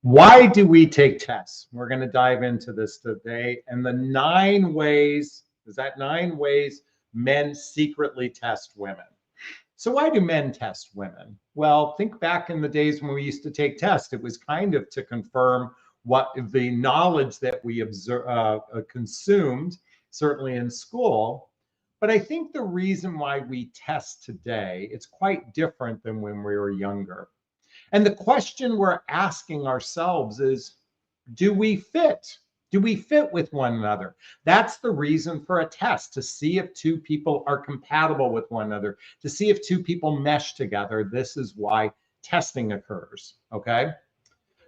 Why do we take tests? We're going to dive into this today. And the 9 ways, is that 9 ways men secretly test women? So why do men test women? Well, think back in the days when we used to take tests. It was kind of to confirm what the knowledge that we consumed, certainly in school. But I think the reason why we test today, it's quite different than when we were younger. And the question we're asking ourselves is, do we fit? Do we fit with one another? That's the reason for a test, to see if two people are compatible with one another, to see if two people mesh together. This is why testing occurs, okay?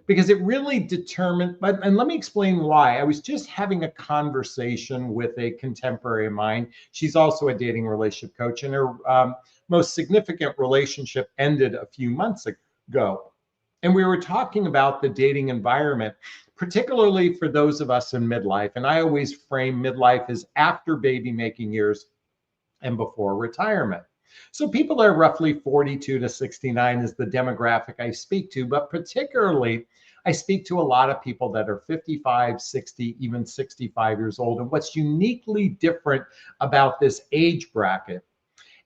Because it really determines, and let me explain why. I was just having a conversation with a contemporary of mine. She's also a dating relationship coach, and her most significant relationship ended a few months ago. And we were talking about the dating environment, particularly for those of us in midlife. And I always frame midlife as after baby making years and before retirement. So people are roughly 42 to 69 is the demographic I speak to, but particularly I speak to a lot of people that are 55, 60, even 65 years old. And what's uniquely different about this age bracket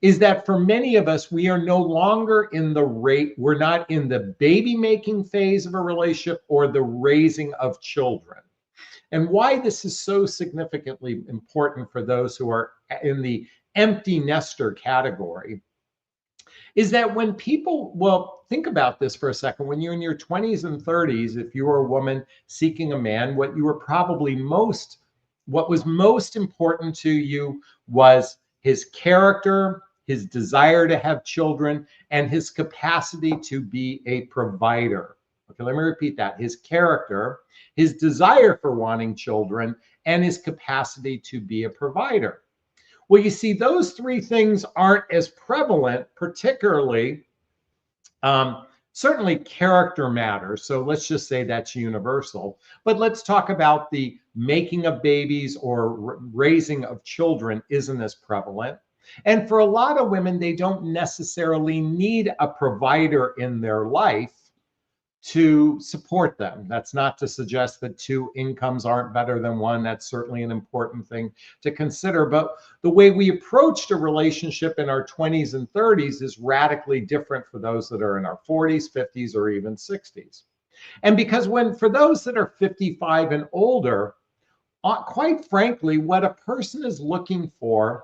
is that for many of us, we are no longer in the we're not in the baby making phase of a relationship or the raising of children. And why this is so significantly important for those who are in the empty nester category is that when people, well, think about this for a second. When you're in your 20s and 30s, if you were a woman seeking a man, what was most important to you was his character, his desire to have children, and his capacity to be a provider. Okay, let me repeat that. His character, his desire for wanting children, and his capacity to be a provider. Well, you see, those 3 things aren't as prevalent, particularly, certainly character matters. So let's just say that's universal. But let's talk about the making of babies or raising of children isn't as prevalent. And for a lot of women, they don't necessarily need a provider in their life to support them. That's not to suggest that 2 incomes aren't better than 1. That's certainly an important thing to consider. But the way we approached a relationship in our 20s and 30s is radically different for those that are in our 40s, 50s, or even 60s. And because for those that are 55 and older, quite frankly, what a person is looking for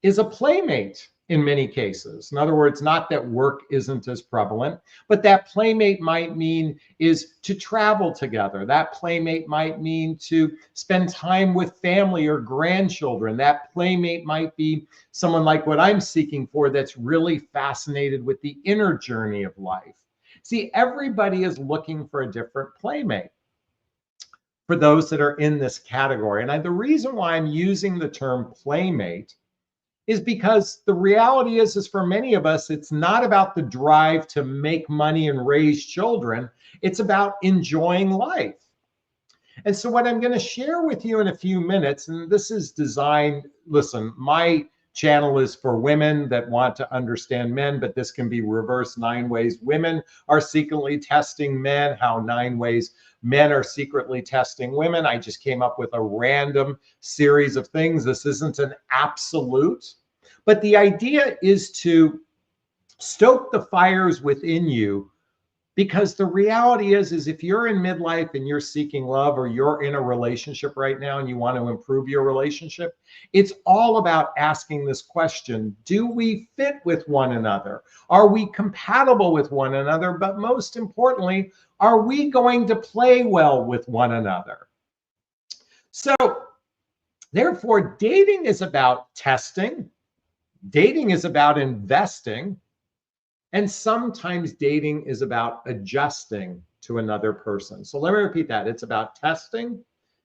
is a playmate in many cases. In other words, not that work isn't as prevalent, but that playmate might mean is to travel together. That playmate might mean to spend time with family or grandchildren. That playmate might be someone like what I'm seeking for that's really fascinated with the inner journey of life. See, everybody is looking for a different playmate for those that are in this category. And the reason why I'm using the term playmate is because the reality is for many of us, it's not about the drive to make money and raise children. It's about enjoying life. And so what I'm going to share with you in a few minutes, and this is designed, listen, my channel is for women that want to understand men, but this can be reversed 9 ways women are secretly testing men, how 9 ways men are secretly testing women. I just came up with a random series of things. This isn't an absolute. But the idea is to stoke the fires within you, because the reality is if you're in midlife and you're seeking love, or you're in a relationship right now and you want to improve your relationship, it's all about asking this question: do we fit with one another? Are we compatible with one another? But most importantly, are we going to play well with one another? So therefore, dating is about testing. Dating is about investing, and sometimes dating is about adjusting to another person. So let me repeat that. It's about testing,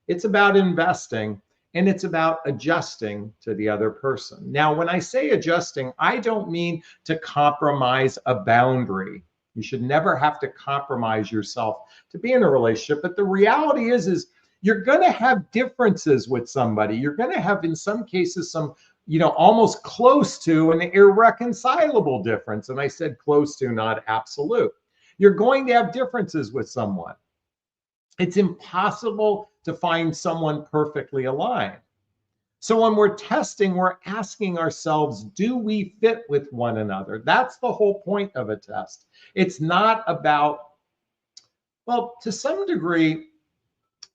it's about investing, and it's about adjusting to the other person. Now, when I say adjusting, I don't mean to compromise a boundary. You should never have to compromise yourself to be in a relationship. But the reality is you're going to have differences with somebody. You're going to have, in some cases, some almost close to an irreconcilable difference. And I said close to, not absolute. You're going to have differences with someone. It's impossible to find someone perfectly aligned. So when we're testing, we're asking ourselves, do we fit with one another? That's the whole point of a test. It's not about, well, to some degree,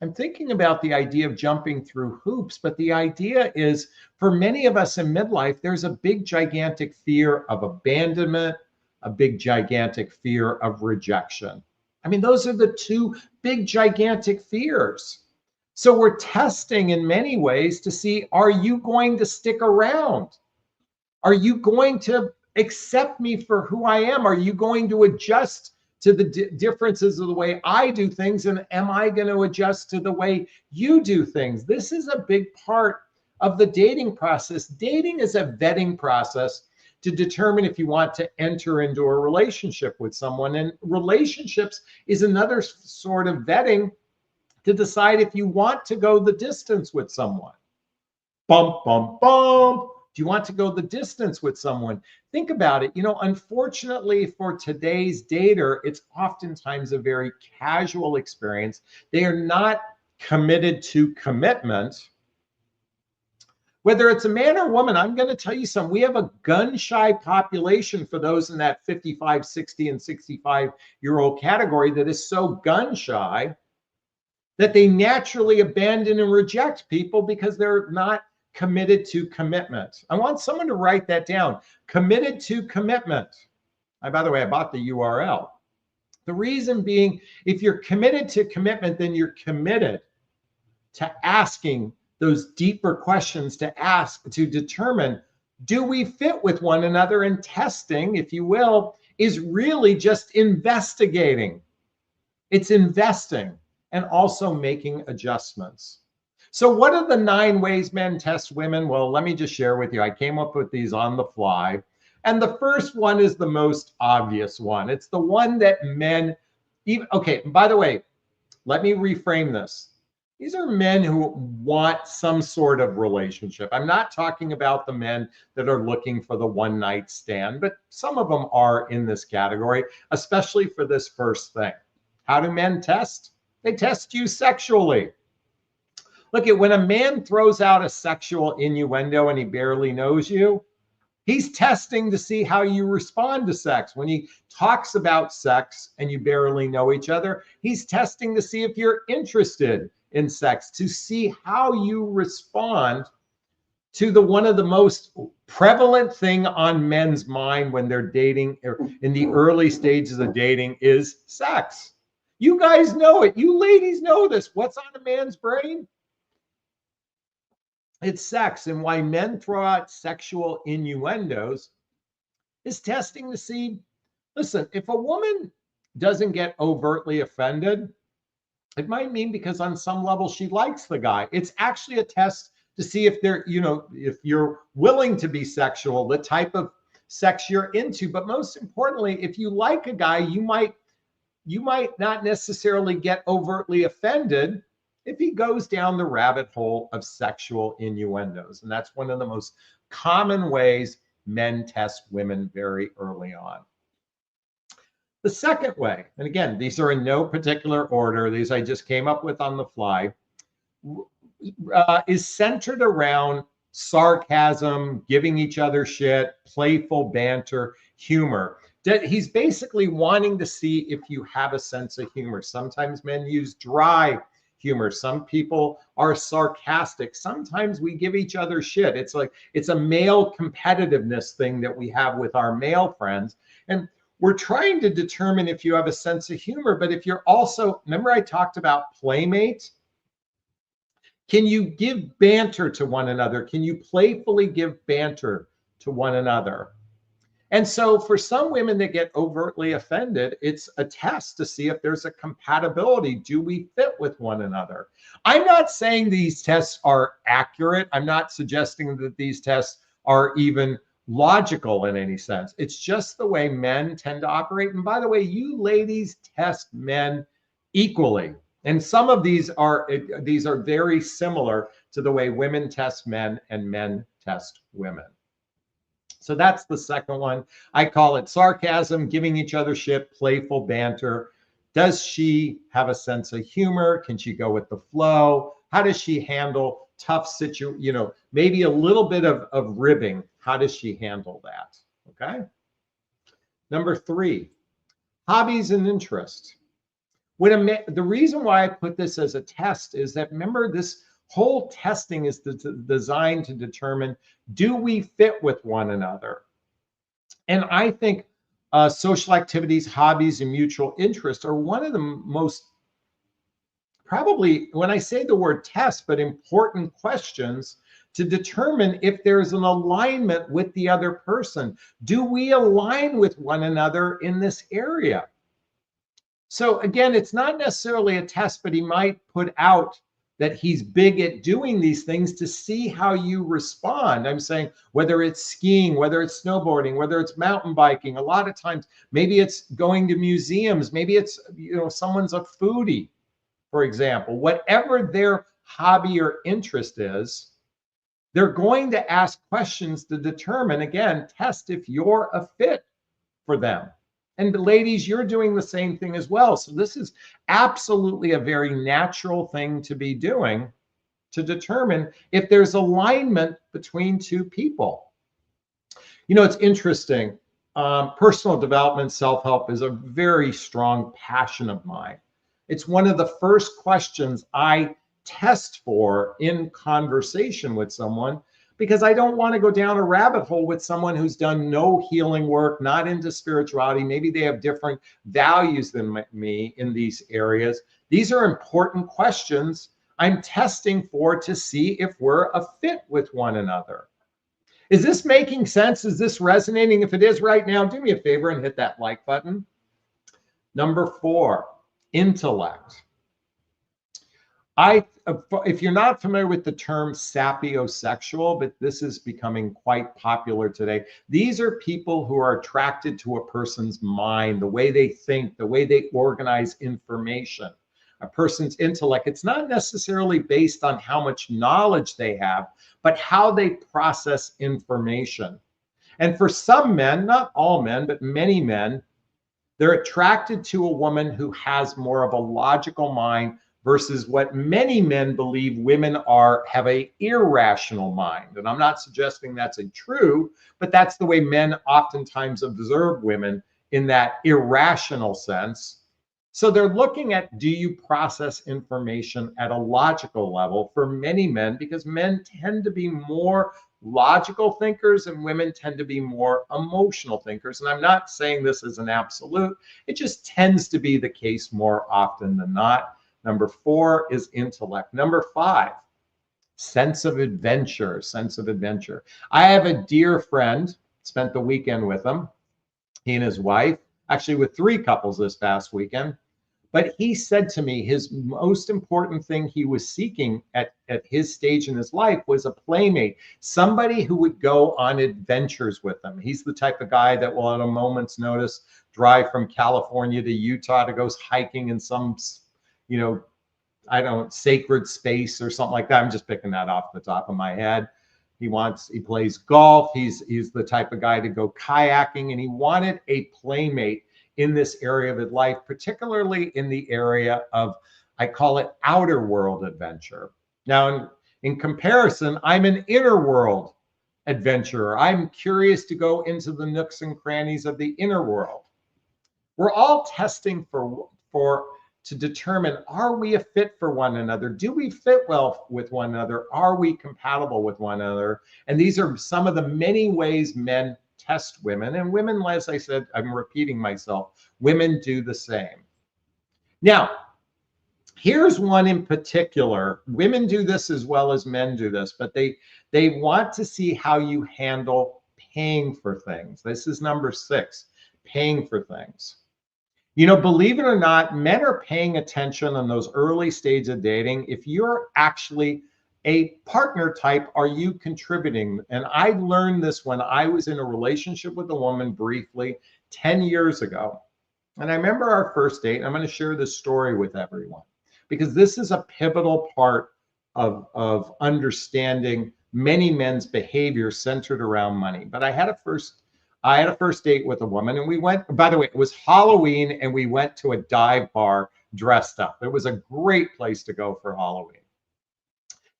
I'm thinking about the idea of jumping through hoops, but the idea is for many of us in midlife, there's a big, gigantic fear of abandonment, a big, gigantic fear of rejection. I mean, those are the two big, gigantic fears. So we're testing in many ways to see, are you going to stick around? Are you going to accept me for who I am? Are you going to adjust to the differences of the way I do things? And am I going to adjust to the way you do things? This is a big part of the dating process. Dating is a vetting process to determine if you want to enter into a relationship with someone. And relationships is another sort of vetting to decide if you want to go the distance with someone. Bump, bump, bump. Do you want to go the distance with someone? Think about it. You know, unfortunately for today's dater, it's oftentimes a very casual experience. They are not committed to commitment. Whether it's a man or woman, I'm going to tell you something. We have a gun-shy population for those in that 55, 60, and 65-year-old category that is so gun-shy that they naturally abandon and reject people because they're not committed to commitment. I want someone to write that down. Committed to commitment. By the way, I bought the URL. The reason being, if you're committed to commitment, then you're committed to asking those deeper questions, to ask, to determine, do we fit with one another? And testing, if you will, is really just investigating. It's investing and also making adjustments. So what are the 9 ways men test women? Well, let me just share with you. I came up with these on the fly. And the first one is the most obvious one. It's the one that men, even, okay, by the way, let me reframe this. These are men who want some sort of relationship. I'm not talking about the men that are looking for the one-night stand, but some of them are in this category, especially for this first thing. How do men test? They test you sexually. Look at when a man throws out a sexual innuendo and he barely knows you, he's testing to see how you respond to sex. When he talks about sex and you barely know each other, he's testing to see if you're interested in sex, to see how you respond to the one of the most prevalent thing on men's mind when they're dating or in the early stages of dating is sex. You guys know it. You ladies know this. What's on a man's brain? It's sex. And why men throw out sexual innuendos is testing to see, listen, if a woman doesn't get overtly offended, it might mean because on some level she likes the guy. It's actually a test to see if they're, you know, if you're willing to be sexual, the type of sex you're into. But most importantly, if you like a guy, you might not necessarily get overtly offended if he goes down the rabbit hole of sexual innuendos. And that's one of the most common ways men test women very early on. The second way, and again, these are in no particular order, these I just came up with on the fly, is centered around sarcasm, giving each other shit, playful banter, humor. He's basically wanting to see if you have a sense of humor. Sometimes men use dry humor. Some people are sarcastic. Sometimes we give each other shit. It's like, it's a male competitiveness thing that we have with our male friends. And we're trying to determine if you have a sense of humor, but if you're also, remember I talked about playmate? Can you give banter to one another? Can you playfully give banter to one another? And so for some women that get overtly offended, it's a test to see if there's a compatibility. Do we fit with one another? I'm not saying these tests are accurate. I'm not suggesting that these tests are even logical in any sense. It's just the way men tend to operate. And by the way, you ladies test men equally. And some of these are very similar to the way women test men and men test women. So that's the second one. I call it sarcasm, giving each other shit, playful banter, Does she have a sense of humor? Can she go with the flow? How does she handle tough maybe a little bit of ribbing? How does she handle that? Okay. Number 3, hobbies and interests. The reason why I put this as a test is that, remember, this whole testing is designed to determine, do we fit with one another? And I think social activities, hobbies, and mutual interests are one of the most, probably, when I say the word test, but important questions to determine if there's an alignment with the other person. Do we align with one another in this area? So again, it's not necessarily a test, but he might put out that he's big at doing these things to see how you respond. I'm saying whether it's skiing, whether it's snowboarding, whether it's mountain biking, a lot of times, maybe it's going to museums, maybe it's, someone's a foodie, for example. Whatever their hobby or interest is, they're going to ask questions to determine, again, test if you're a fit for them. And ladies, you're doing the same thing as well. So this is absolutely a very natural thing to be doing to determine if there's alignment between two people. It's interesting. Personal development, self-help is a very strong passion of mine. It's one of the first questions I test for in conversation with someone, because I don't want to go down a rabbit hole with someone who's done no healing work, not into spirituality. Maybe they have different values than me in these areas. These are important questions I'm testing for to see if we're a fit with one another. Is this making sense? Is this resonating? If it is right now, do me a favor and hit that like button. Number 4, intellect. If you're not familiar with the term sapiosexual, but this is becoming quite popular today. These are people who are attracted to a person's mind, the way they think, the way they organize information, a person's intellect. It's not necessarily based on how much knowledge they have, but how they process information. And for some men, not all men, but many men, they're attracted to a woman who has more of a logical mind, versus what many men believe women have an irrational mind. And I'm not suggesting that's true, but that's the way men oftentimes observe women, in that irrational sense. So they're looking at, do you process information at a logical level for many men, because men tend to be more logical thinkers and women tend to be more emotional thinkers. And I'm not saying this is an absolute, it just tends to be the case more often than not. Number 4 is intellect. Number 5, sense of adventure, I have a dear friend, spent the weekend with him, he and his wife, actually with 3 couples this past weekend. But he said to me, his most important thing he was seeking at his stage in his life was a playmate, somebody who would go on adventures with him. He's the type of guy that will, at a moment's notice, drive from California to Utah to go hiking in some sacred space or something like that. I'm just picking that off the top of my head. He plays golf. He's the type of guy to go kayaking, and he wanted a playmate in this area of his life, particularly in the area of, I call it, outer world adventure. Now, in comparison, I'm an inner world adventurer. I'm curious to go into the nooks and crannies of the inner world. We're all testing to determine, are we a fit for one another? Do we fit well with one another? Are we compatible with one another? And these are some of the many ways men test women. And women, as I said, I'm repeating myself, women do the same. Now, here's one in particular. Women do this as well as men do this, but they want to see how you handle paying for things. This is number 6, paying for things. Believe it or not, men are paying attention on those early stages of dating. If you're actually a partner type, are you contributing? And I learned this when I was in a relationship with a woman briefly 10 years ago. And I remember our first date. I'm going to share this story with everyone, because this is a pivotal part of understanding many men's behavior centered around money. But I had a I had a first date with a woman, and we went, by the way, it was Halloween, and we went to a dive bar dressed up. It was a great place to go for Halloween.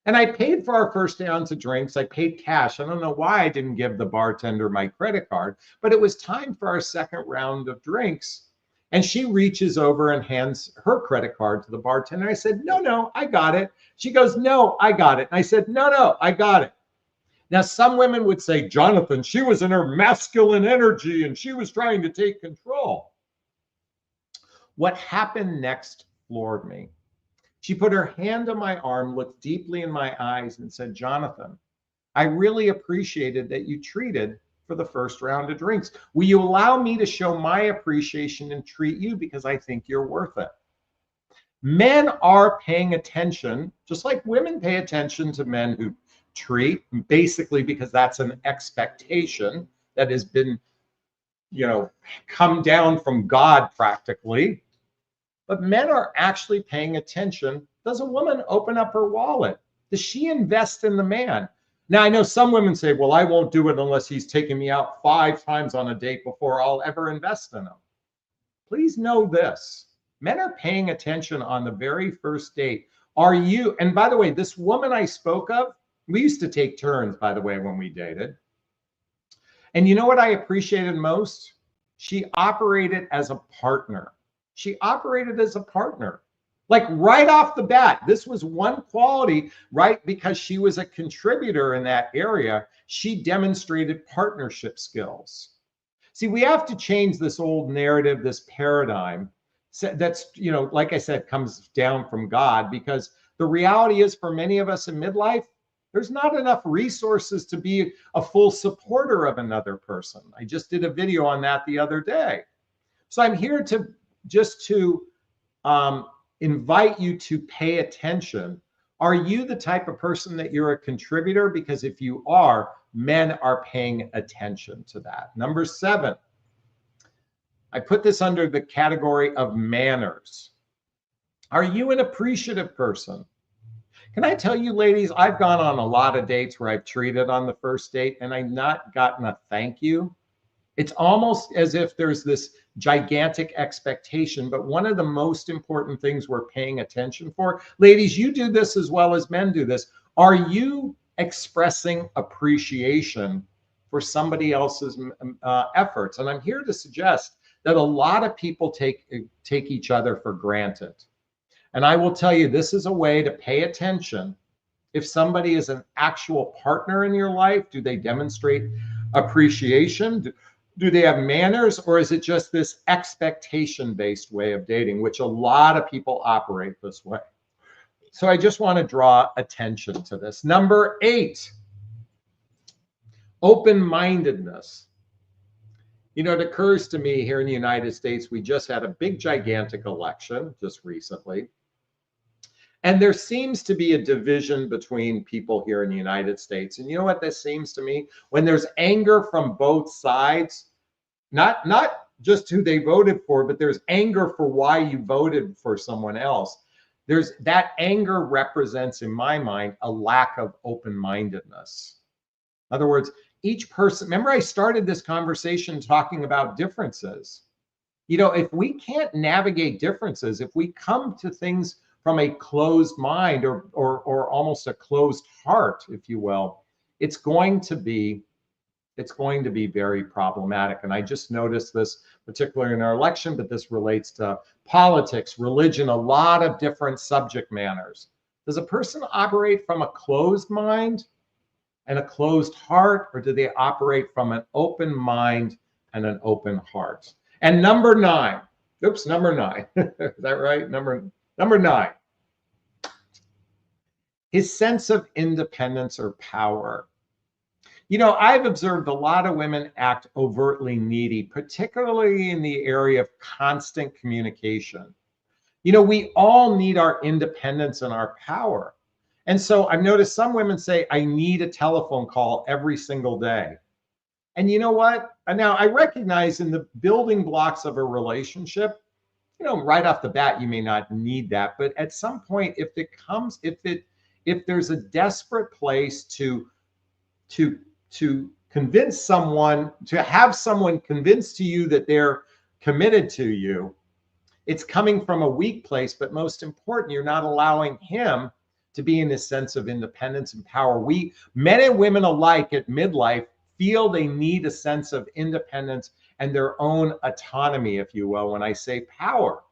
And I paid for our first round of drinks. I paid cash. I don't know why I didn't give the bartender my credit card, but it was time for our second round of drinks. And she reaches over and hands her credit card to the bartender. I said, no, no, I got it. She goes, no, I got it. And I said, no, no, I got it. Now, some women would say, Jonathan, she was in her masculine energy and she was trying to take control. What happened next floored me. She put her hand on my arm, looked deeply in my eyes, and said, Jonathan, I really appreciated that you treated for the first round of drinks. Will you allow me to show my appreciation and treat you because I think you're worth it? Men are paying attention, just like women pay attention to men who treat, basically because that's an expectation that has been, come down from God practically. But men are actually paying attention. Does a woman open up her wallet? Does she invest in the man? Now, I know some women say, well, I won't do it unless he's taking me out 5 times on a date before I'll ever invest in him. Please know this. Men are paying attention on the very first date. Are you, and by the way, this woman I spoke of, we used to take turns, by the way, when we dated. And you know what I appreciated most? She operated as a partner. She operated as a partner. Like right off the bat, this was one quality, right? Because she was a contributor in that area, she demonstrated partnership skills. See, we have to change this old narrative, this paradigm that's, like I said, comes down from God, because the reality is for many of us in midlife, there's not enough resources to be a full supporter of another person. I just did a video on that the other day. So I'm here to invite you to pay attention. Are you the type of person that you're a contributor? Because if you are, men are paying attention to that. Number 7, I put this under the category of manners. Are you an appreciative person? Can I tell you, ladies, I've gone on a lot of dates where I've treated on the first date and I've not gotten a thank you. It's almost as if there's this gigantic expectation, but one of the most important things we're paying attention for, ladies, you do this as well as men do this. Are you expressing appreciation for somebody else's efforts? And I'm here to suggest that a lot of people take each other for granted. And I will tell you, this is a way to pay attention. If somebody is an actual partner in your life, do they demonstrate appreciation? Do they have manners, or is it just this expectation-based way of dating, which a lot of people operate this way? So I just want to draw attention to this. Number 8, open-mindedness. It occurs to me here in the United States, we just had a big, gigantic election just recently. And there seems to be a division between people here in the United States. And you know what this seems to me? When there's anger from both sides, not just who they voted for, but there's anger for why you voted for someone else. There's that anger represents, in my mind, a lack of open-mindedness. In other words, each person, remember I started this conversation talking about differences. If we can't navigate differences, if we come to things from a closed mind or almost a closed heart, if you will, it's going to be very problematic. And I just noticed this particularly in our election, but this relates to politics, religion, a lot of different subject matters. Does a person operate from a closed mind and a closed heart, or do they operate from an open mind and an open heart? And number 9, is that right? Number 9, his sense of independence or power. I've observed a lot of women act overtly needy, particularly in the area of constant communication. We all need our independence and our power. And so I've noticed some women say, I need a telephone call every single day. And you know what? Now I recognize in the building blocks of a relationship, right off the bat, you may not need that. But at some point, if there's a desperate place to convince someone, to have someone convinced to you that they're committed to you, it's coming from a weak place, but most important, you're not allowing him to be in this sense of independence and power. We, men and women alike at midlife, feel they need a sense of independence and their own autonomy, if you will, when I say power.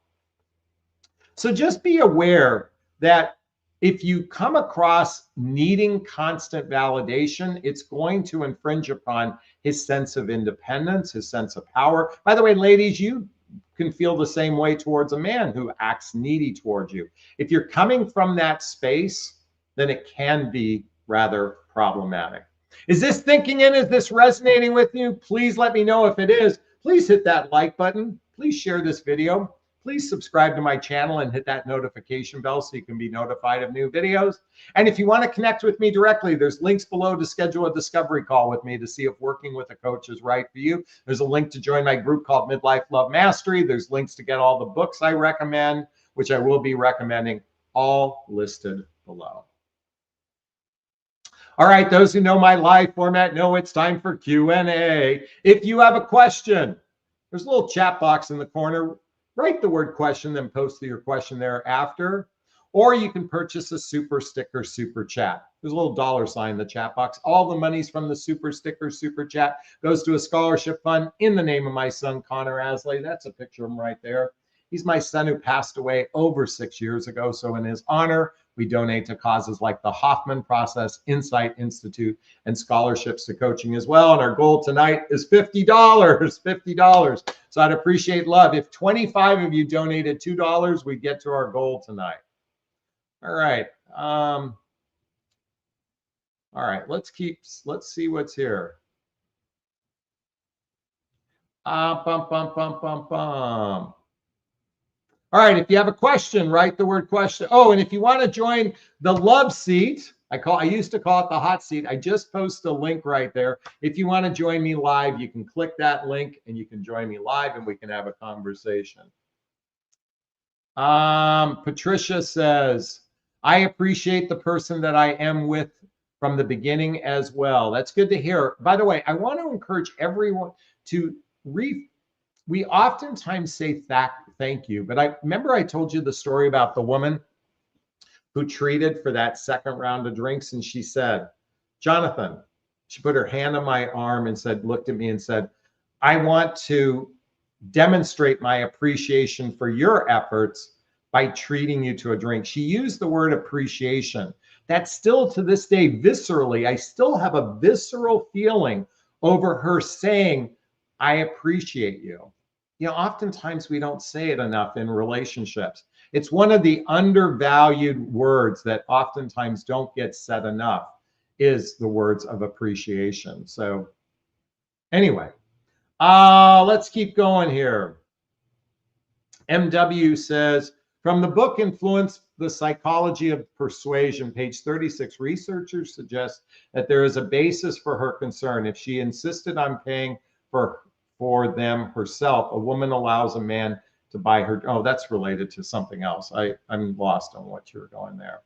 So just be aware that if you come across needing constant validation, it's going to infringe upon his sense of independence, his sense of power. By the way, ladies, you can feel the same way towards a man who acts needy towards you. If you're coming from that space, then it can be rather problematic. Is this thinking in? Is this resonating with you? Please let me know if it is. Please hit that like button. Please share this video. Please subscribe to my channel and hit that notification bell so you can be notified of new videos. And if you want to connect with me directly, there's links below to schedule a discovery call with me to see if working with a coach is right for you. There's a link to join my group called Midlife Love Mastery. There's links to get all the books I recommend, which I will be recommending, all listed below. All right, those who know my live format know it's time for Q&A. If you have a question, there's a little chat box in the corner. Write the word question, then post your question thereafter. Or you can purchase a super sticker, super chat. There's a little $ in the chat box. All the monies from the super sticker, super chat goes to a scholarship fund in the name of my son, Connor Asley. That's a picture of him right there. He's my son who passed away over 6 years ago. So in his honor, we donate to causes like the Hoffman Process, Insight Institute, and scholarships to coaching as well. And our goal tonight is $50, $50. So I'd appreciate love. If 25 of you donated $2, we get to our goal tonight. All right. All right, let's see what's here. All right, if you have a question, write the word question. Oh, and if you want to join the love seat, I used to call it the hot seat. I just posted a link right there. If you want to join me live, you can click that link and you can join me live and we can have a conversation. Patricia says, I appreciate the person that I am with from the beginning as well. That's good to hear. By the way, I want to encourage everyone to we oftentimes say thank you, but I remember I told you the story about the woman who treated for that second round of drinks, and she said, Jonathan, she put her hand on my arm and said, looked at me and said, I want to demonstrate my appreciation for your efforts by treating you to a drink. She used the word appreciation. That still to this day, viscerally, I still have a visceral feeling over her saying, I appreciate you. You know, oftentimes we don't say it enough in relationships. It's one of the undervalued words that oftentimes don't get said enough is the words of appreciation. So anyway, let's keep going here. MW says, from the book Influence the Psychology of Persuasion, page 36, researchers suggest that there is a basis for her concern. If she insisted on paying for them herself, a woman allows a man to buy her. Oh, that's related to something else. I'm lost on what you're going there.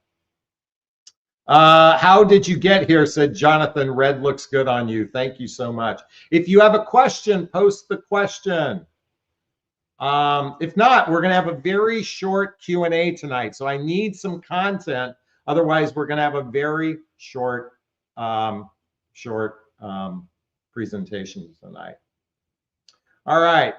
How did you get here? Said Jonathan. Red looks good on you. Thank you so much. If you have a question, post the question. If not, we're going to have a very short Q&A tonight. So I need some content. Otherwise, we're going to have a very short presentation tonight. All right.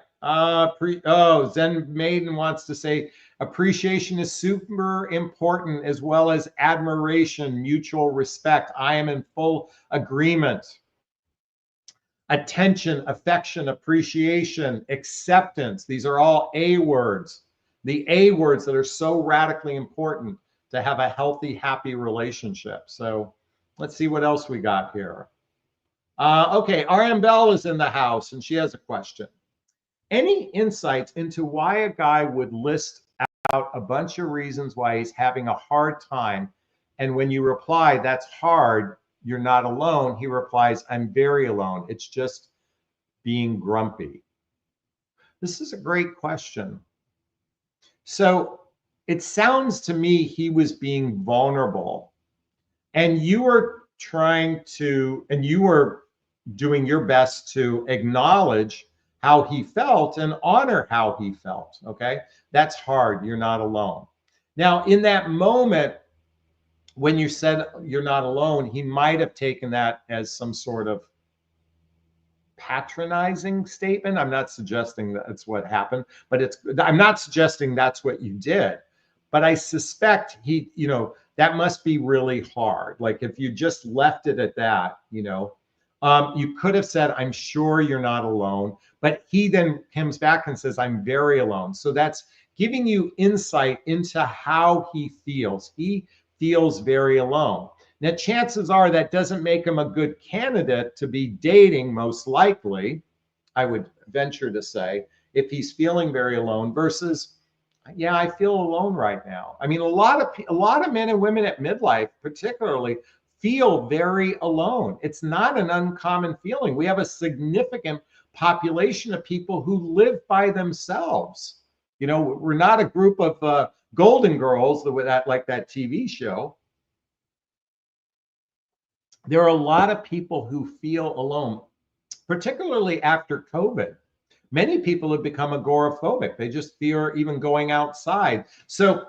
Zen Maiden wants to say appreciation is super important, as well as admiration, mutual respect. I am in full agreement. Attention, affection, appreciation, acceptance. These are all A words. The A words that are so radically important to have a healthy, happy relationship. So let's see what else we got here. Okay, RM Bell is in the house and she has a question. Any insights into why a guy would list out a bunch of reasons why he's having a hard time, and when you reply, that's hard, you're not alone, he replies, I'm very alone. It's just being grumpy. This is a great question. So it sounds to me he was being vulnerable, and you were trying to, and you were doing your best to acknowledge how he felt and honor how he felt. Okay. That's hard. You're not alone. Now, in that moment, when you said you're not alone, he might have taken that as some sort of patronizing statement. I'm not suggesting that's what happened, but I'm not suggesting that's what you did. But I suspect that must be really hard. Like if you just left it at that, you could have said, I'm sure you're not alone. But he then comes back and says, I'm very alone. So that's giving you insight into how he feels. He feels very alone. Now, chances are that doesn't make him a good candidate to be dating, most likely, I would venture to say, if he's feeling very alone versus, yeah, I feel alone right now. I mean, a lot of men and women at midlife, particularly, feel very alone. It's not an uncommon feeling. We have a significant population of people who live by themselves. We're not a group of Golden Girls like that TV show. There are a lot of people who feel alone, particularly after COVID. Many people have become agoraphobic. They just fear even going outside. So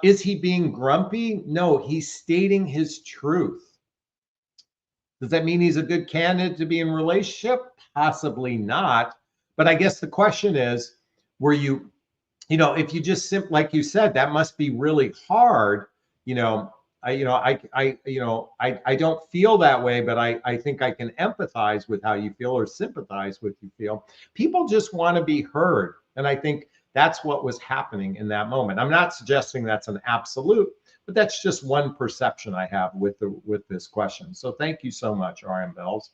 is he being grumpy? No, he's stating his truth. Does that mean he's a good candidate to be in a relationship? Possibly not. But I guess the question is, were you, if you just like you said, that must be really hard, I don't feel that way, but I think I can empathize with how you feel or sympathize with you feel. People just want to be heard. And I think that's what was happening in that moment. I'm not suggesting that's an absolute, but that's just one perception I have with this question. So thank you so much, RM Bells.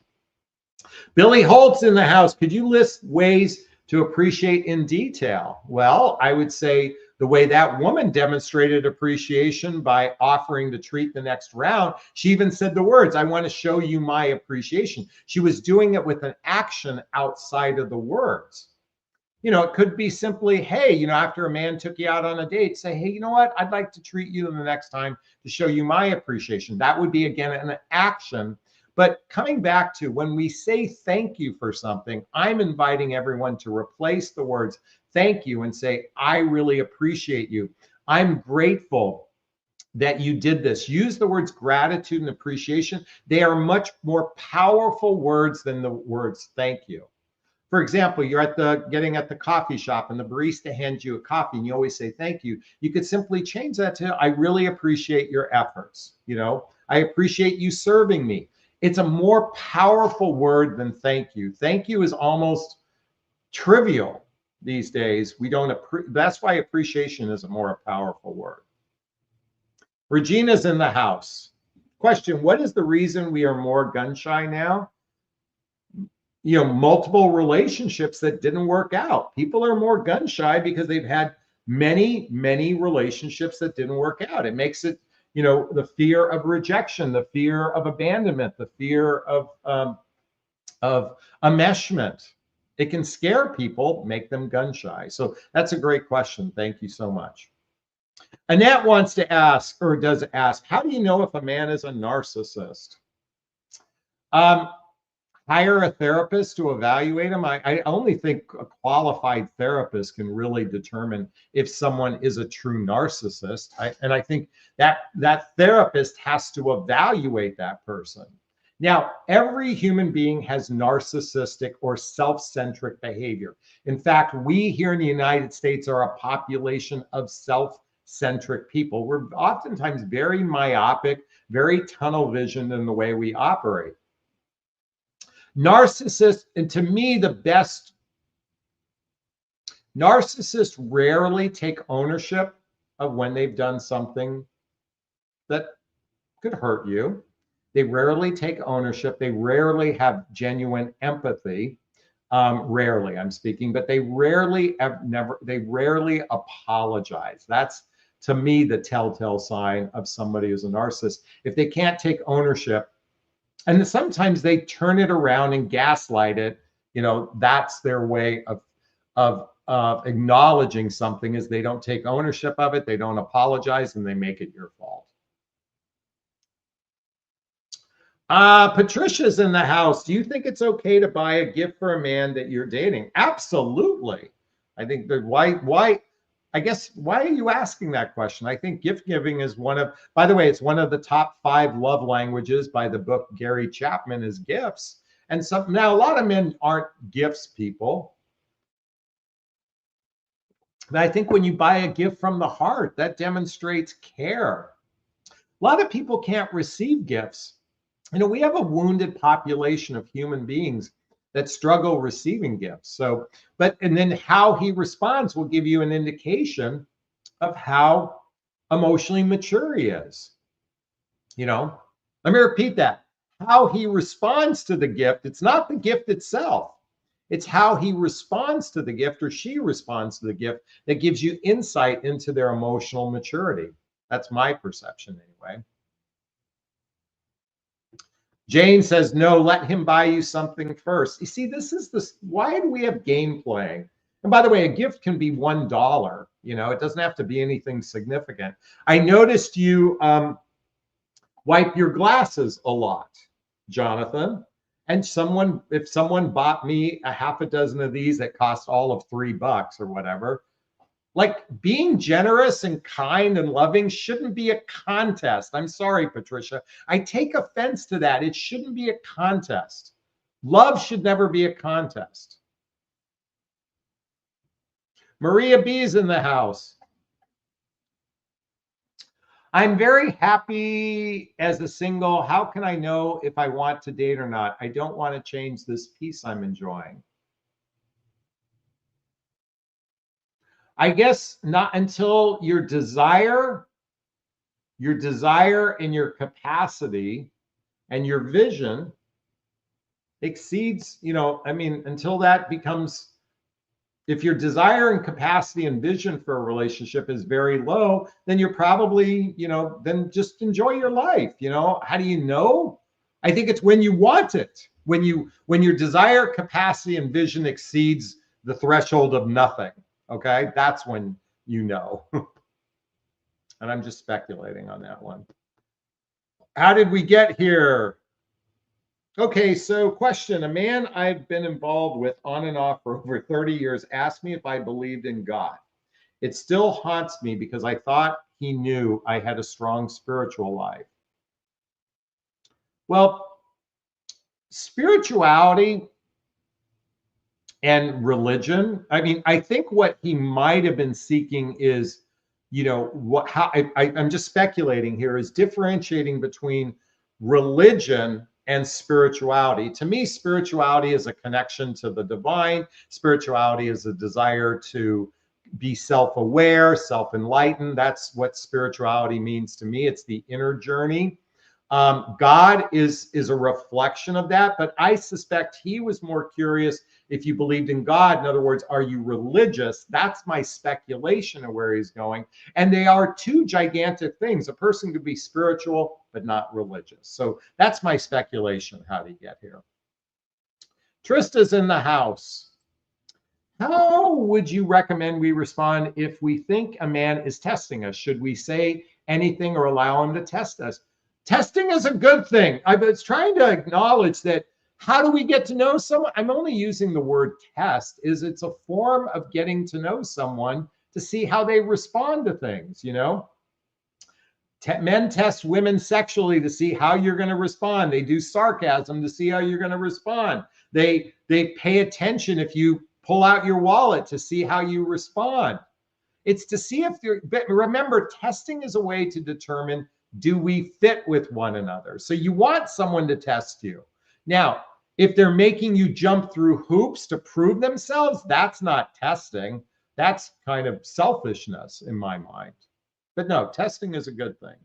Billy Holt's in the house. Could you list ways to appreciate in detail? Well, I would say the way that woman demonstrated appreciation by offering to treat the next round, she even said the words, I want to show you my appreciation. She was doing it with an action outside of the words. It could be simply, hey, after a man took you out on a date, say, hey, you know what? I'd like to treat you the next time to show you my appreciation. That would be, again, an action. But coming back to when we say thank you for something, I'm inviting everyone to replace the words thank you and say, I really appreciate you. I'm grateful that you did this. Use the words gratitude and appreciation. They are much more powerful words than the words thank you. For example, you're getting at the coffee shop and the barista hands you a coffee and you always say thank you. You could simply change that to, I really appreciate your efforts. I appreciate you serving me. It's a more powerful word than thank you. Thank you is almost trivial these days. That's why appreciation is a more powerful word. Regina's in the house. Question, what is the reason we are more gun shy now? Multiple relationships that didn't work out. People are more gun shy because they've had many, many relationships that didn't work out. It makes it, the fear of rejection, the fear of abandonment, the fear of enmeshment. It can scare people, make them gun shy. So that's a great question. Thank you so much. Annette wants to ask, or does ask, how do you know if a man is a narcissist? Hire a therapist to evaluate them. I only think a qualified therapist can really determine if someone is a true narcissist. And I think that therapist has to evaluate that person. Now, every human being has narcissistic or self-centric behavior. In fact, we here in the United States are a population of self-centric people. We're oftentimes very myopic, very tunnel visioned in the way we operate. Narcissists, and to me, narcissists rarely take ownership of when they've done something that could hurt you. They rarely take ownership. They rarely have genuine empathy. Rarely, I'm speaking, but they rarely apologize. That's, to me, the telltale sign of somebody who's a narcissist. If they can't take ownership, and sometimes they turn it around and gaslight it. That's their way of acknowledging something, is they don't take ownership of it, they don't apologize, and they make it your fault. Patricia's in the house. Do you think it's okay to buy a gift for a man that you're dating? Absolutely. I think that I guess, why are you asking that question? I think gift giving is by the way, it's one of the top 5 love languages by the book Gary Chapman is gifts. And now a lot of men aren't gifts people. But I think when you buy a gift from the heart, that demonstrates care. A lot of people can't receive gifts. We have a wounded population of human beings that struggle receiving gifts. And then how he responds will give you an indication of how emotionally mature he is. Let me repeat that. How he responds to the gift, it's not the gift itself. It's how he responds to the gift or she responds to the gift that gives you insight into their emotional maturity. That's my perception anyway. Jane says, no, let him buy you something first. You see, why do we have game playing? And by the way, a gift can be $1. It doesn't have to be anything significant. I noticed you wipe your glasses a lot, Jonathan. And if someone bought me a half a dozen of these that cost all of $3 or whatever, like, being generous and kind and loving shouldn't be a contest. I'm sorry, Patricia. I take offense to that. It shouldn't be a contest. Love should never be a contest. Maria B's in the house. I'm very happy as a single. How can I know if I want to date or not? I don't want to change this peace I'm enjoying. I guess not until your desire and your capacity and your vision exceeds, until that becomes, if your desire and capacity and vision for a relationship is very low, then you're probably, then just enjoy your life. How do you know? I think it's when you want it, when your desire, capacity, and vision exceeds the threshold of nothing. Okay, that's when you know. And I'm just speculating on that one. How did we get here? Okay, so question. A man I've been involved with on and off for over 30 years asked me if I believed in God. It still haunts me because I thought he knew I had a strong spiritual life. Well, spirituality and religion, I think what he might have been seeking is, I'm just speculating here, is differentiating between religion and spirituality. To me, spirituality is a connection to the divine. Spirituality is a desire to be self-aware, self-enlightened. That's what spirituality means to me. It's the inner journey. God is a reflection of that, but I suspect he was more curious if you believed in God. In other words, are you religious? That's my speculation of where he's going. And they are two gigantic things. A person could be spiritual, but not religious. So that's my speculation. How do you get here? Trista's in the house. How would you recommend we respond if we think a man is testing us? Should we say anything or allow him to test us? Testing is a good thing. I was trying to acknowledge that. How do we get to know someone? I'm only using the word test. It's a form of getting to know someone to see how they respond to things, Men test women sexually to see how you're going to respond. They do sarcasm to see how you're going to respond. They pay attention if you pull out your wallet to see how you respond. It's to see if you're, but remember, testing is a way to determine, do we fit with one another? So you want someone to test you. Now, if they're making you jump through hoops to prove themselves, that's not testing. That's kind of selfishness in my mind. But no, testing is a good thing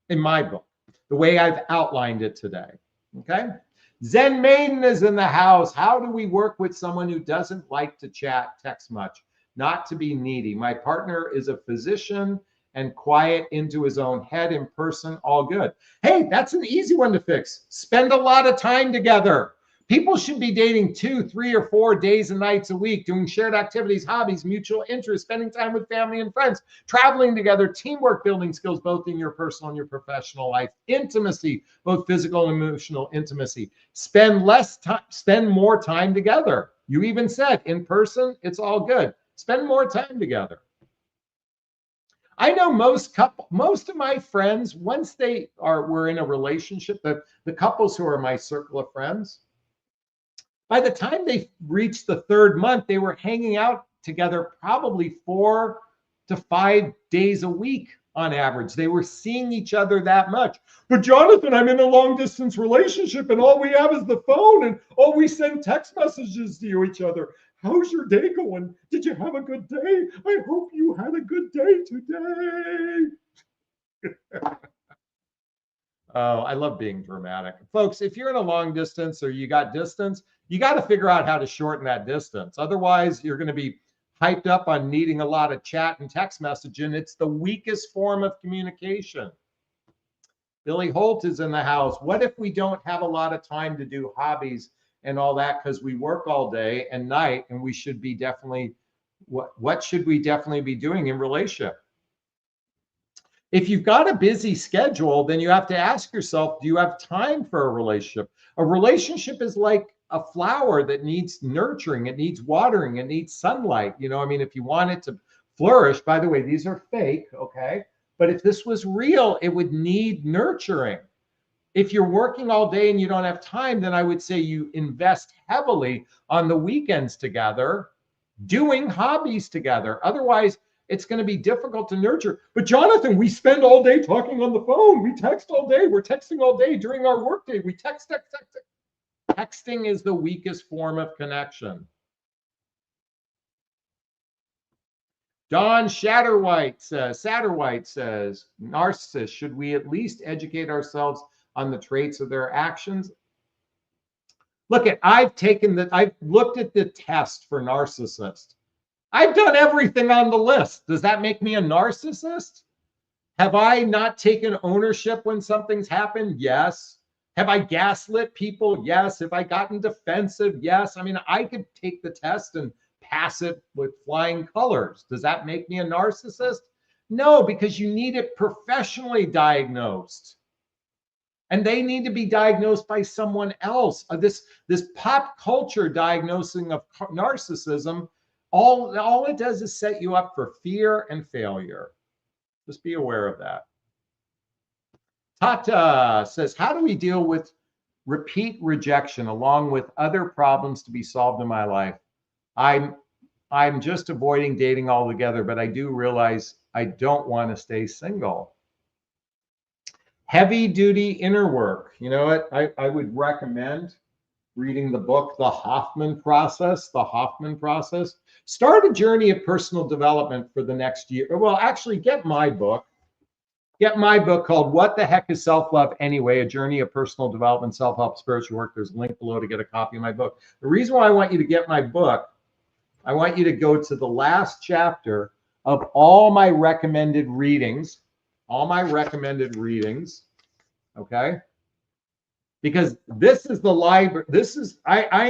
in my book, the way I've outlined it today. Okay. Zen Maiden is in the house. How do we work with someone who doesn't like to chat, text much, not to be needy? My partner is a physician and quiet, into his own head, in person, all good. Hey, that's an easy one to fix. Spend a lot of time together. People should be dating 2, 3, or 4 days and nights a week, doing shared activities, hobbies, mutual interests, spending time with family and friends, traveling together, teamwork, building skills, both in your personal and your professional life, intimacy, both physical and emotional intimacy. Spend less time, spend more time together. You even said in person, it's all good. Spend more time together. I know most of my friends, once were in a relationship, the couples who are my circle of friends, by the time they reached the 3rd month, they were hanging out together probably 4 to 5 days a week on average. They were seeing each other that much. But Jonathan, I'm in a long distance relationship and all we have is the phone and all we send text messages to each other. How's your day going? Did you have a good day? I hope you had a good day today. Oh, I love being dramatic. Folks, if you're in a long distance or you got distance, you got to figure out how to shorten that distance. Otherwise, you're going to be hyped up on needing a lot of chat and text messaging. It's the weakest form of communication. Billy Holt is in the house. What if we don't have a lot of time to do hobbies and all that because we work all day and night, and we should be definitely, what should we definitely be doing in relationship? If you've got a busy schedule, then you have to ask yourself, do you have time for a relationship? A relationship is like a flower that needs nurturing, it needs watering, it needs sunlight. You know, I mean, if you want it to flourish, by the way, these are fake, okay? But if this was real, it would need nurturing. If you're working all day and you don't have time, then I would say you invest heavily on the weekends together, doing hobbies together. Otherwise, it's going to be difficult to nurture. But Jonathan, we spend all day talking on the phone. We text all day. We're texting all day during our workday. We text. Texting is the weakest form of connection. Don Satterwhite says, narcissists, should we at least educate ourselves on the traits of their actions? Look, I've looked at the test for narcissist. I've done everything on the list. Does that make me a narcissist? Have I not taken ownership when something's happened? Yes. Have I gaslit people? Yes. Have I gotten defensive? Yes. I mean, I could take the test and pass it with flying colors. Does that make me a narcissist? No, because you need it professionally diagnosed. And they need to be diagnosed by someone else. This pop culture diagnosing of narcissism, all it does is set you up for fear and failure. Just be aware of that. Tata says, how do we deal with repeat rejection along with other problems to be solved in my life? I'm just avoiding dating altogether, but I do realize I don't want to stay single. Heavy duty inner work. You know what? I would recommend reading the book, The Hoffman Process. The Hoffman Process. Start a journey of personal development for the next year. Well, actually, get my book. Get my book called What the Heck is Self-Love Anyway? A Journey of Personal Development, Self-Help, Spiritual Work. There's a link below to get a copy of my book. The reason why I want you to get my book, I want you to go to the last chapter of all my recommended readings. All my recommended readings, okay? Because this is the library. This is I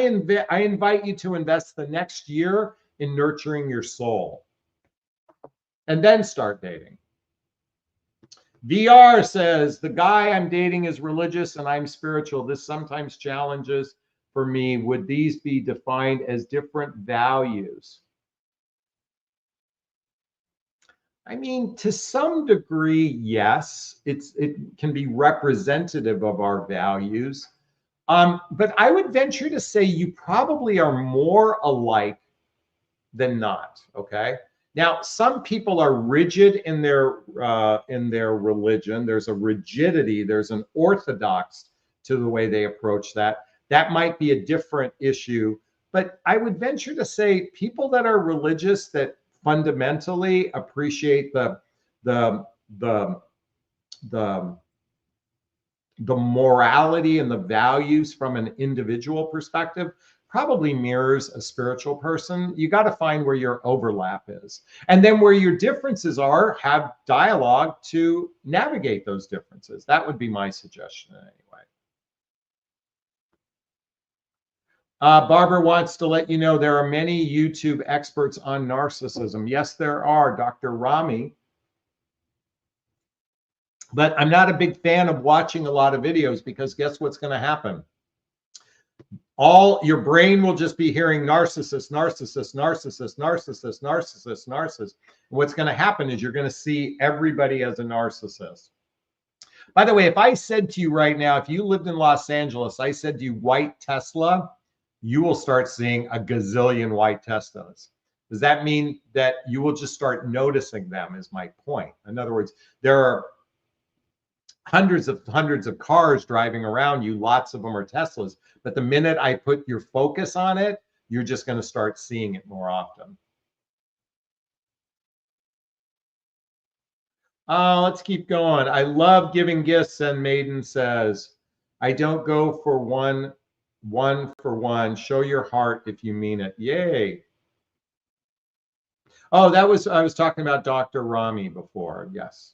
invite you to invest the next year in nurturing your soul, and then start dating. VR says, the guy I'm dating is religious and I'm spiritual. This sometimes challenges for me. Would these be defined as different values? I mean, to some degree, yes, it can be representative of our values. But I would venture to say you probably are more alike than not, okay? Now, some people are rigid in their religion. There's a rigidity, there's an orthodox to the way they approach that. That might be a different issue. But I would venture to say people that are religious that fundamentally appreciate the morality and the values from an individual perspective probably mirrors a spiritual person. You got to find where your overlap is. And then where your differences are, have dialogue to navigate those differences. That would be my suggestion anyway. Barbara wants to let you know there are many YouTube experts on narcissism. Yes, there are, Dr. Rami. But I'm not a big fan of watching a lot of videos because guess what's going to happen? All your brain will just be hearing narcissist, narcissist, narcissist, narcissist, narcissist, narcissist. And what's going to happen is you're going to see everybody as a narcissist. By the way, if I said to you right now, if you lived in Los Angeles, I said to you, white Tesla, you will start seeing a gazillion white Teslas. Does that mean that you will just start noticing them, is my point? In other words, there are hundreds of cars driving around you. Lots of them are Teslas. But the minute I put your focus on it, you're just going to start seeing it more often. Let's keep going. I love giving gifts, and Maiden says, I don't go for one for one. Show your heart if you mean it. Yay. Oh, I was talking about Dr. Rami before. Yes.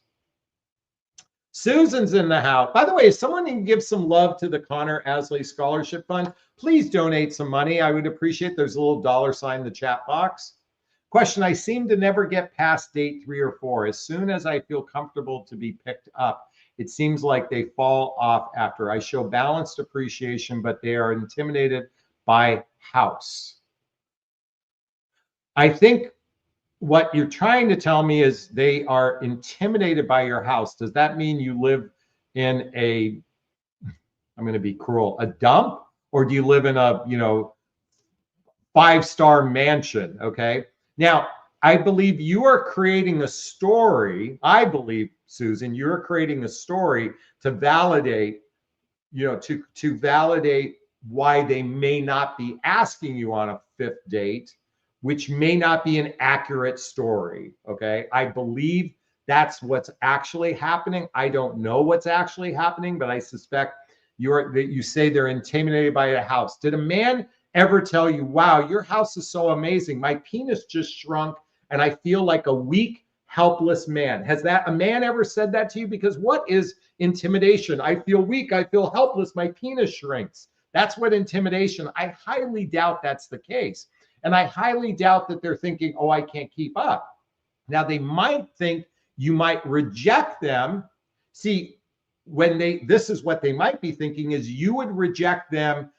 Susan's in the house. By the way, if someone can give some love to the Connor Asley Scholarship Fund, please donate some money. I would appreciate. There's a little $ in the chat box. Question, I seem to never get past date 3 or 4. As soon as I feel comfortable to be picked up, it seems like they fall off after. I show balanced appreciation, but they are intimidated by house. I think what you're trying to tell me is they are intimidated by your house. Does that mean you live in a, I'm going to be cruel, a dump? Or do you live in a, 5-star mansion? Okay. Now, I believe you are creating a story. I believe, Susan, you're creating a story to validate, to validate why they may not be asking you on a 5th date, which may not be an accurate story. Okay. I believe that's what's actually happening. I don't know what's actually happening, but I suspect you say they're intimidated by a house. Did a man ever tell you, wow, your house is so amazing, my penis just shrunk and I feel like a weak, helpless man? Has a man ever said that to you? Because what is intimidation? I feel weak, I feel helpless, my penis shrinks. That's what intimidation. I highly doubt that's the case. And I highly doubt that they're thinking, oh, I can't keep up. Now, they might think you might reject them. See, this is what they might be thinking, is you would reject them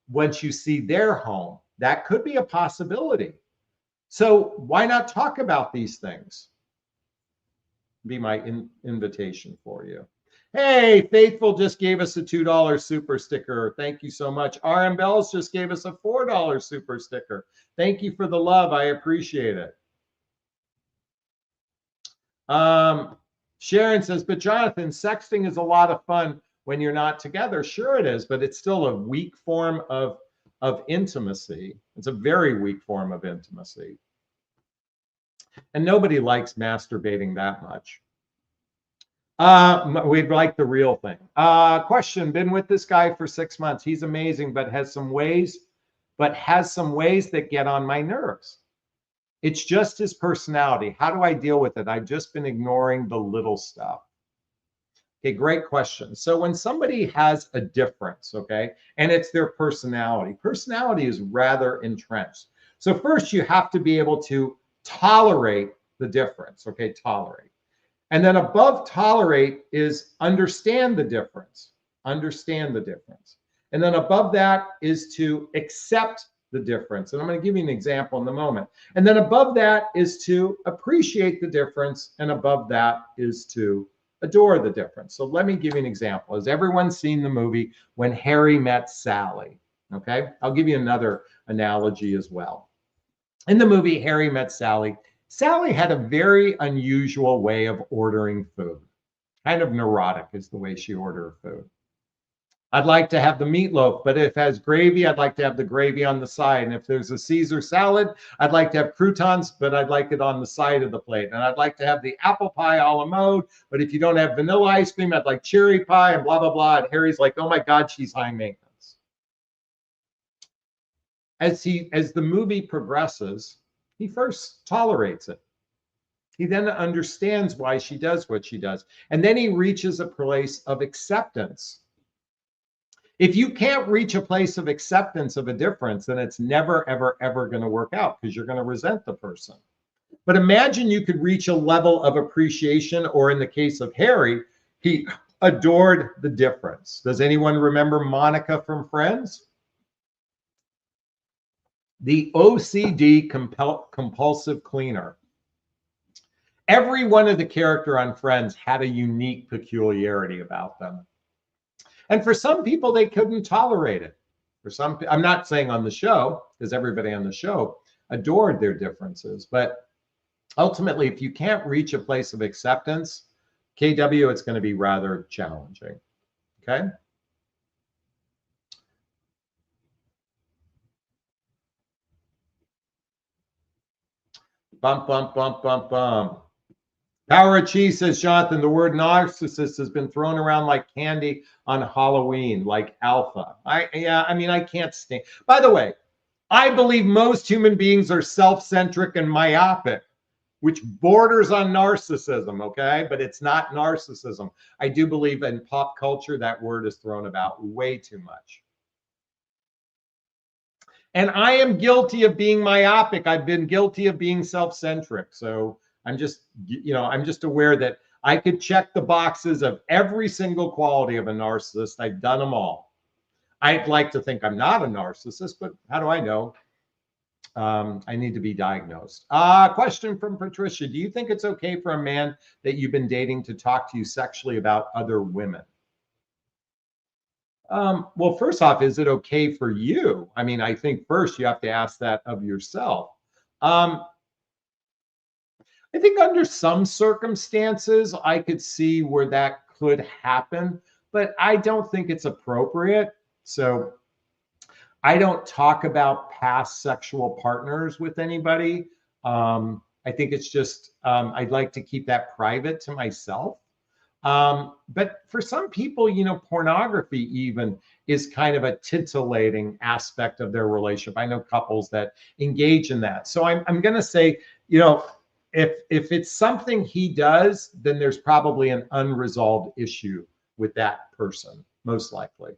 once you see their home. That could be a possibility. So why not talk about these things? Be my invitation for you. Hey, Faithful just gave us a $2 super sticker. Thank you so much. RM Bells just gave us a $4 super sticker. Thank you for the love. I appreciate it. Sharon says, but Jonathan, sexting is a lot of fun when you're not together. Sure it is, but it's still a weak form of intimacy. It's a very weak form of intimacy. And nobody likes masturbating that much. We'd like the real thing. Question, been with this guy for 6 months. He's amazing, but has some ways that get on my nerves. It's just his personality. How do I deal with it? I've just been ignoring the little stuff. Okay, great question. So when somebody has a difference, okay, and it's their personality is rather entrenched. So first you have to be able to tolerate the difference, okay, tolerate. And then above tolerate is understand the difference, understand the difference. And then above that is to accept the difference. And I'm going to give you an example in a moment. And then above that is to appreciate the difference. And above that is to adore the difference. So let me give you an example. Has everyone seen the movie When Harry Met Sally? Okay, I'll give you another analogy as well. In the movie Harry Met Sally, Sally had a very unusual way of ordering food. Kind of neurotic is the way she ordered food. I'd like to have the meatloaf, but if it has gravy, I'd like to have the gravy on the side. And if there's a Caesar salad, I'd like to have croutons, but I'd like it on the side of the plate. And I'd like to have the apple pie a la mode, but if you don't have vanilla ice cream, I'd like cherry pie and blah, blah, blah. And Harry's like, oh my God, she's high maintenance. As the movie progresses, he first tolerates it. He then understands why she does what she does. And then he reaches a place of acceptance. If you can't reach a place of acceptance of a difference, then it's never, ever, ever going to work out because you're going to resent the person. But imagine you could reach a level of appreciation, or in the case of Harry, he adored the difference. Does anyone remember Monica from Friends? The OCD compulsive cleaner. Every one of the character on Friends had a unique peculiarity about them. And for some people, they couldn't tolerate it. For some, I'm not saying on the show, because everybody on the show adored their differences. But ultimately, if you can't reach a place of acceptance, KW, it's going to be rather challenging. Okay. Bump, bump, bump, bump, bump. Power of Cheese says, Jonathan, the word narcissist has been thrown around like candy on Halloween, like alpha. I mean, I can't stand. By the way, I believe most human beings are self-centric and myopic, which borders on narcissism, okay? But it's not narcissism. I do believe in pop culture, that word is thrown about way too much. And I am guilty of being myopic. I've been guilty of being self-centric. So I'm just, I'm just aware that I could check the boxes of every single quality of a narcissist. I've done them all. I'd like to think I'm not a narcissist, but how do I know? I need to be diagnosed. Question from Patricia. Do you think it's okay for a man that you've been dating to talk to you sexually about other women? Well, first off, is it okay for you? I mean, I think first you have to ask that of yourself. I think under some circumstances, I could see where that could happen, but I don't think it's appropriate. So I don't talk about past sexual partners with anybody. I think it's just, I'd like to keep that private to myself. But for some people, pornography even is kind of a titillating aspect of their relationship. I know couples that engage in that. So I'm going to say, if it's something he does, then there's probably an unresolved issue with that person, most likely.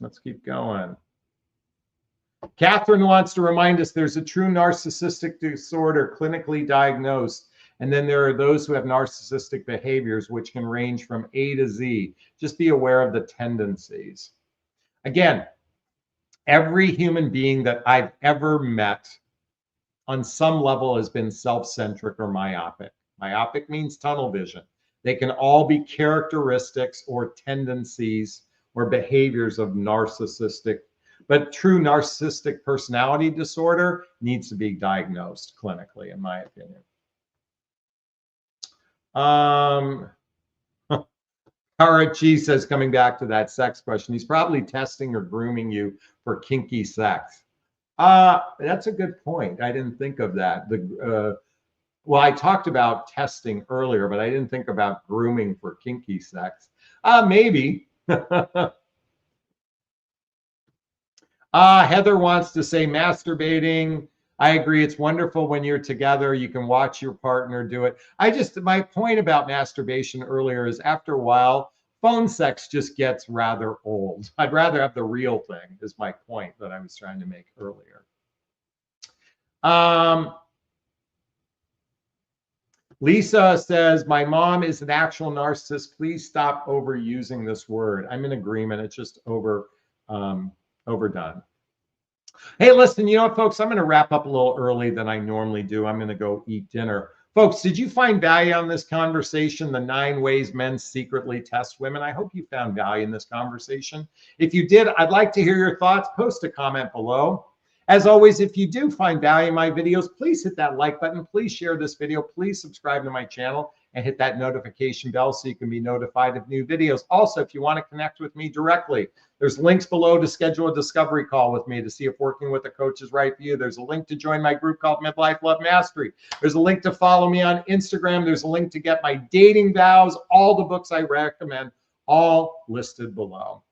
Let's keep going. Catherine wants to remind us there's a true narcissistic disorder clinically diagnosed, and then there are those who have narcissistic behaviors, which can range from A to Z. Just be aware of the tendencies. Again, every human being that I've ever met on some level has been self-centric or myopic. Myopic means tunnel vision. They can all be characteristics or tendencies or behaviors of narcissistic. But true narcissistic personality disorder needs to be diagnosed clinically, in my opinion. Kara G says, coming back to that sex question, he's probably testing or grooming you for kinky sex. That's a good point. I didn't think of that. Well, I talked about testing earlier, but I didn't think about grooming for kinky sex. Maybe. Heather wants to say masturbating. I agree. It's wonderful when you're together. You can watch your partner do it. My point about masturbation earlier is after a while, phone sex just gets rather old. I'd rather have the real thing, is my point that I was trying to make earlier. Lisa says, my mom is an actual narcissist. Please stop overusing this word. I'm in agreement. It's just overdone. Hey, listen, you know what, folks? I'm going to wrap up a little early than I normally do. I'm going to go eat dinner. Folks, did you find value on this conversation? The 9 ways men secretly test women. I hope you found value in this conversation. If you did, I'd like to hear your thoughts. Post a comment below. As always, if you do find value in my videos, please hit that like button. Please share this video. Please subscribe to my channel and hit that notification bell so you can be notified of new videos. Also, if you want to connect with me directly, there's links below to schedule a discovery call with me to see if working with a coach is right for you. There's a link to join my group called Midlife Love Mastery. There's a link to follow me on Instagram. There's a link to get my dating vows, all the books I recommend, all listed below.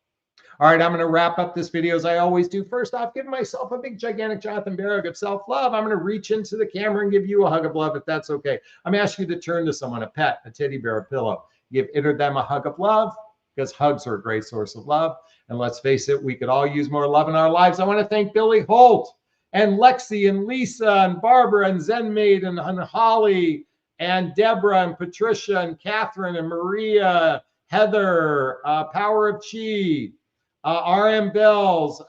All right, I'm going to wrap up this video as I always do. First off, give myself a big, gigantic Jonathan Bear hug of self-love. I'm going to reach into the camera and give you a hug of love if that's okay. I'm asking you to turn to someone, a pet, a teddy bear, a pillow. Give it or them a hug of love, because hugs are a great source of love. And let's face it, we could all use more love in our lives. I want to thank Billy Holt and Lexi and Lisa and Barbara and Zenmaid and Holly and Deborah and Patricia and Catherine and Maria, Heather, Power of Chi, RM Bells,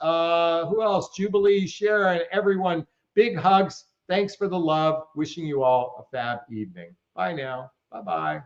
who else? Jubilee, Sharon, everyone. Big hugs. Thanks for the love. Wishing you all a fab evening. Bye now. Bye-bye.